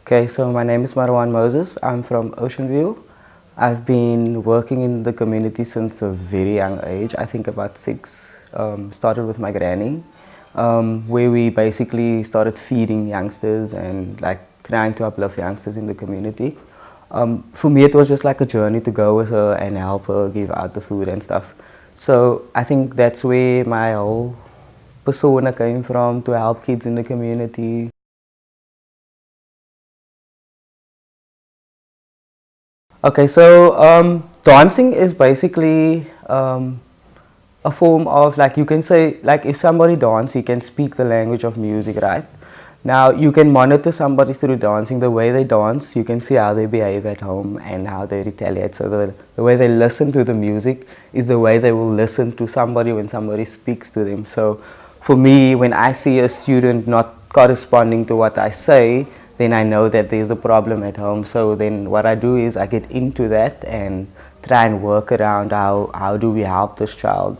Okay, so my name is Maruwaan Moses. I'm from Ocean View. I've been working in the community since a very young age. I think about 6. Started with my granny, where we basically started feeding youngsters and like trying to uplift youngsters in the community. For me, it was just like a journey to go with her and help her give out the food and stuff. So I think that's where my whole persona came from, to help kids in the community. Okay, so dancing is basically a form of, like, you can say, like, if somebody dances, he can speak the language of music, right? Now you can monitor somebody through dancing. The way they dance, you can see how they behave at home and how they retaliate. So the way they listen to the music is the way they will listen to somebody when somebody speaks to them. So for me, when I see a student not corresponding to what I say, then I know that there's a problem at home. So then what I do is I get into that and try and work around how do we help this child.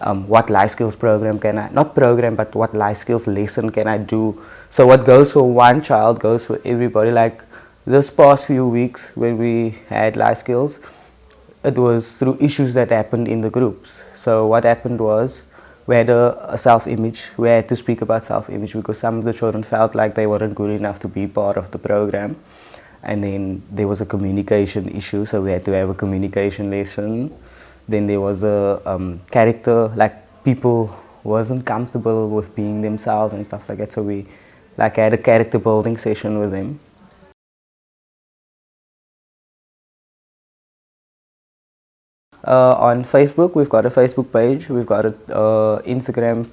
What life skills program can I, not program, but what life skills lesson can I do? So what goes for one child goes for everybody. Like this past few weeks when we had life skills, it was through issues that happened in the groups. So what happened was, we had a self-image. We had to speak about self-image because some of the children felt like they weren't good enough to be part of the program. And then there was a communication issue, so we had to have a communication lesson. Then there was a character, like people wasn't comfortable with being themselves and stuff like that. So we like had a character building session with them. On Facebook, we've got a Facebook page. We've got a Instagram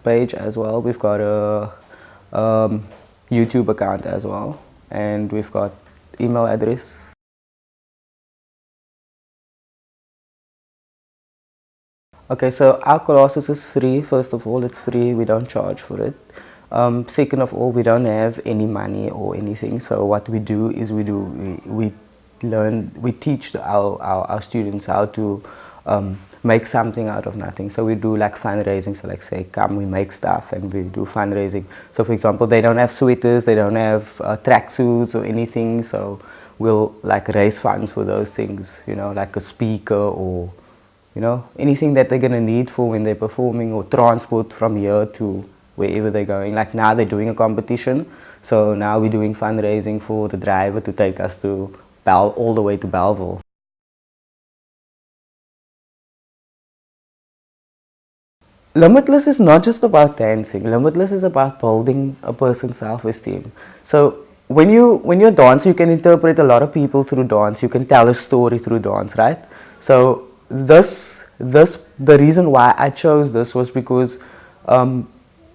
page as well. We've got a YouTube account as well, and we've got email address. Okay, so our classes is free. First of all, it's free. We don't charge for it. Second of all, we don't have any money or anything. So what we do is we teach our students how to make something out of nothing. So we do like fundraising. So like say, come, we make stuff and we do fundraising. So for example, they don't have sweaters, they don't have tracksuits or anything. So we'll like raise funds for those things, you know, like a speaker or, you know, anything that they're going to need for when they're performing, or transport from here to wherever they're going. Like now they're doing a competition. So now we're doing fundraising for the driver to take us to all the way to Belleville. Limitless is not just about dancing. Limitless is about building a person's self-esteem. So when you're dancing, you can interpret a lot of people through dance. You can tell a story through dance, right? So the reason why I chose this was because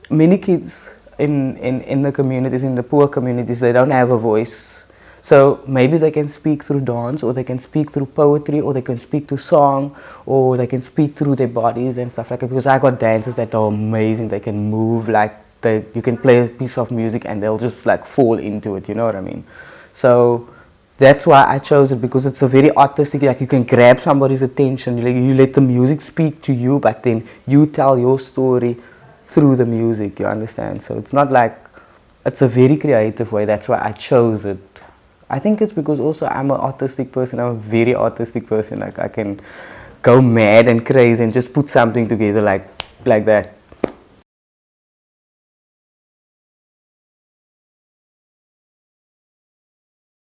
many kids in the communities, in the poor communities, they don't have a voice. So maybe they can speak through dance, or they can speak through poetry, or they can speak through song, or they can speak through their bodies and stuff like that. Because I got dancers that are amazing. They can move like you can play a piece of music and they'll just like fall into it. You know what I mean? So that's why I chose it, because it's a very artistic. Like you can grab somebody's attention. You let the music speak to you, but then you tell your story through the music. You understand? So it's not like, it's a very creative way. That's why I chose it. I think it's because also I'm an artistic person. I'm a very artistic person. Like I can go mad and crazy and just put something together like that.